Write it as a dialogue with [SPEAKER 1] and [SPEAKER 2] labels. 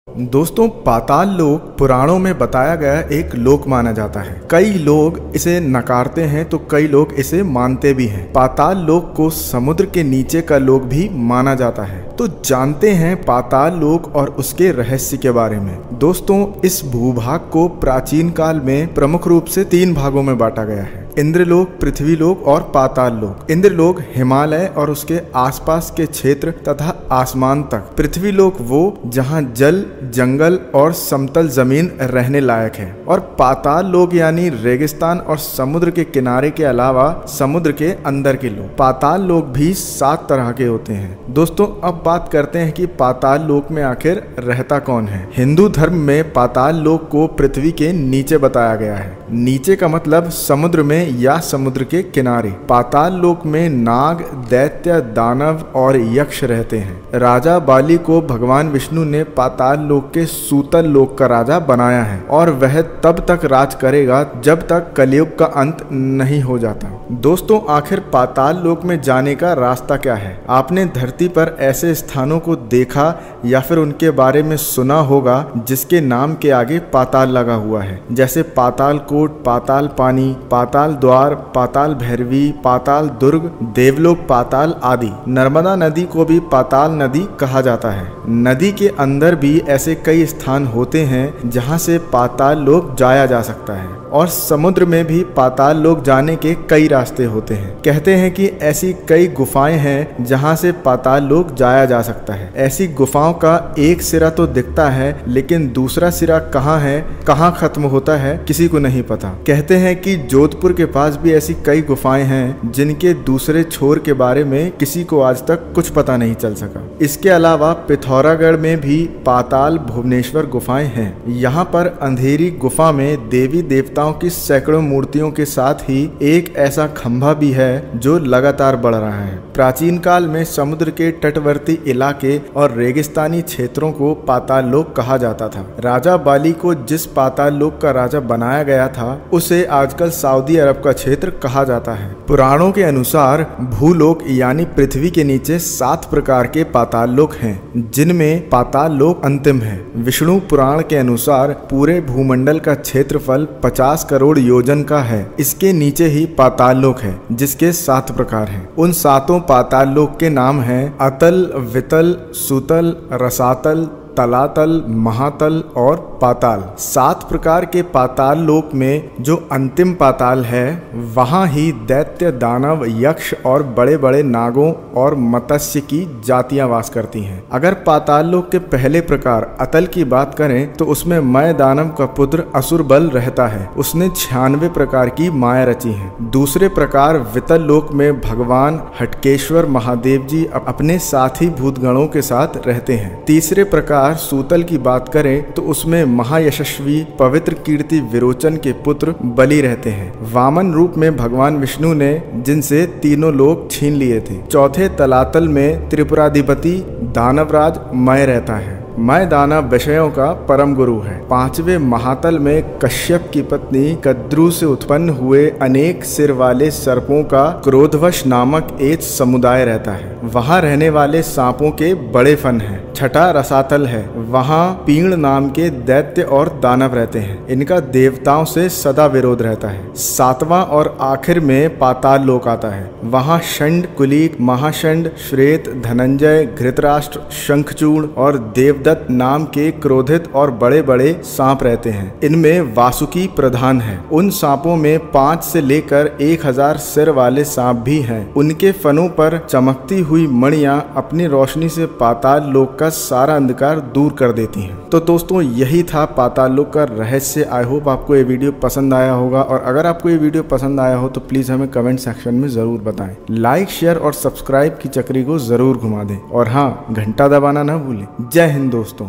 [SPEAKER 1] दोस्तों, पाताल लोक पुराणों में बताया गया एक लोक माना जाता है। कई लोग इसे नकारते हैं तो कई लोग इसे मानते भी हैं। पाताल लोक को समुद्र के नीचे का लोक भी माना जाता है। तो जानते हैं पाताल लोक और उसके रहस्य के बारे में। दोस्तों, इस भूभाग को प्राचीन काल में प्रमुख रूप से 3 भागों में बांटा गया है: इंद्रलोक, पृथ्वीलोक और पाताल लोक। इंद्रलोक हिमालय और उसके आसपास के क्षेत्र तथा आसमान तक। पृथ्वीलोक वो जहाँ जल, जंगल और समतल जमीन रहने लायक है। और पाताल लोक यानी रेगिस्तान और समुद्र के किनारे के अलावा समुद्र के अंदर के लोक। पाताल लोक भी 7 तरह के होते हैं। दोस्तों, अब बात करते हैं कि पाताल लोक में आखिर रहता कौन है। हिंदू धर्म में पाताल लोक को पृथ्वी के नीचे बताया गया है। नीचे का मतलब समुद्र में या समुद्र के किनारे। पाताल लोक में नाग, दैत्य, दानव और यक्ष रहते हैं। राजा बाली को भगवान विष्णु ने पाताल लोक के सूतल लोक का राजा बनाया है और वह तब तक राज करेगा जब तक कलयुग का अंत नहीं हो जाता। दोस्तों, आखिर पाताल लोक में जाने का रास्ता क्या है? आपने धरती पर ऐसे स्थानों को देखा या फिर उनके बारे में सुना होगा जिसके नाम के आगे पाताल लगा हुआ है, जैसे पाताल कोट, पाताल पानी, पाताल द्वार, पाताल भैरवी, पाताल दुर्ग, देवलोक पाताल आदि। नर्मदा नदी को भी पाताल नदी कहा जाता है। नदी के अंदर भी ऐसे कई स्थान होते हैं जहां से पाताल लोक जाया जा सकता है। और समुद्र में भी पाताल लोक जाने के कई रास्ते होते हैं। कहते हैं कि ऐसी कई गुफाएं हैं जहां से पाताल लोक जाया जा सकता है। ऐसी गुफाओं का एक सिरा तो दिखता है, लेकिन दूसरा सिरा कहाँ है, कहाँ खत्म होता है, किसी को नहीं पता। कहते हैं कि जोधपुर के पास भी ऐसी कई गुफाएं हैं जिनके दूसरे छोर के बारे में किसी को आज तक कुछ पता नहीं चल सका। इसके अलावा पिथौरागढ़ में भी पाताल भुवनेश्वर गुफाएं हैं। यहाँ पर अंधेरी गुफा में देवी देवताओं की सैकड़ों मूर्तियों के साथ ही एक ऐसा खंभा भी है जो लगातार बढ़ रहा है। प्राचीन काल में समुद्र के तटवर्ती इलाके और रेगिस्तानी क्षेत्रों को पाताल लोक कहा जाता था। राजा बाली को जिस पाताल लोक का राजा बनाया गया था उसे आजकल सऊदी अरब का क्षेत्र कहा जाता है। पुराणों के अनुसार भूलोक यानी पृथ्वी के नीचे 7 प्रकार के पाताल लोक हैं, जिनमें पाताल लोक अंतिम है। विष्णु पुराण के अनुसार पूरे भूमंडल का क्षेत्रफल 50 करोड़ योजन का है। इसके नीचे ही पाताल लोक है, जिसके 7 प्रकार हैं। उन 7 पाताल लोक के नाम हैं अतल, वितल, सुतल, रसातल, तलातल, महातल और पाताल। 7 प्रकार के पाताल लोक में जो अंतिम पाताल है वहाँ ही दैत्य, दानव, यक्ष और बड़े बड़े नागों और मत्स्य की जातियां वास करती हैं। अगर पाताल लोक के पहले प्रकार अतल की बात करें तो उसमें मय दानव का पुत्र असुर बल रहता है। उसने 96 प्रकार की माया रची हैं। दूसरे प्रकार वितल लोक में भगवान हटकेश्वर महादेव जी अपने साथी भूतगणों के साथ रहते हैं। तीसरे प्रकार सूतल की बात करें तो उसमें महायशस्वी पवित्र कीर्ति विरोचन के पुत्र बलि रहते हैं। वामन रूप में भगवान विष्णु ने जिनसे तीनों लोक छीन लिए थे। चौथे तलातल में त्रिपुराधिपति दानवराज मय रहता है। मय दानव विषयों का परम गुरु है। 5वें महातल में कश्यप की पत्नी कद्रू से उत्पन्न हुए अनेक सिर वाले सर्पों का क्रोधवश नामक एक समुदाय रहता है। वहाँ रहने वाले सांपों के बड़े फन हैं। 6ठा रसातल है। वहाँ पीण नाम के दैत्य और दानव रहते हैं। इनका देवताओं से सदा विरोध रहता है। 7वां और आखिर में पाताल लोक आता है। वहाँ षंड, कुलीक, महाषंड, श्वेत, धनंजय, घृतराष्ट्र, शंखचूड़ और देवदत्त नाम के क्रोधित और बड़े बड़े सांप रहते हैं। इनमें वासुकी प्रधान है। उन सांपों में 5 से लेकर 1000 सिर वाले सांप भी हैं। उनके फनों पर चमकती हुई मणियां अपनी रोशनी से पाताल लोक का सारा अंधकार दूर कर देती हैं। तो दोस्तों, यही था पाताल लोक का रहस्य। आई होप आपको ये वीडियो पसंद आया होगा, और अगर आपको ये वीडियो पसंद आया हो तो प्लीज हमें कमेंट सेक्शन में जरूर बताएं। लाइक, शेयर और सब्सक्राइब की चक्री को जरूर घुमा दें, और हाँ, घंटा दबाना ना भूलें। जय हिंद दोस्तों।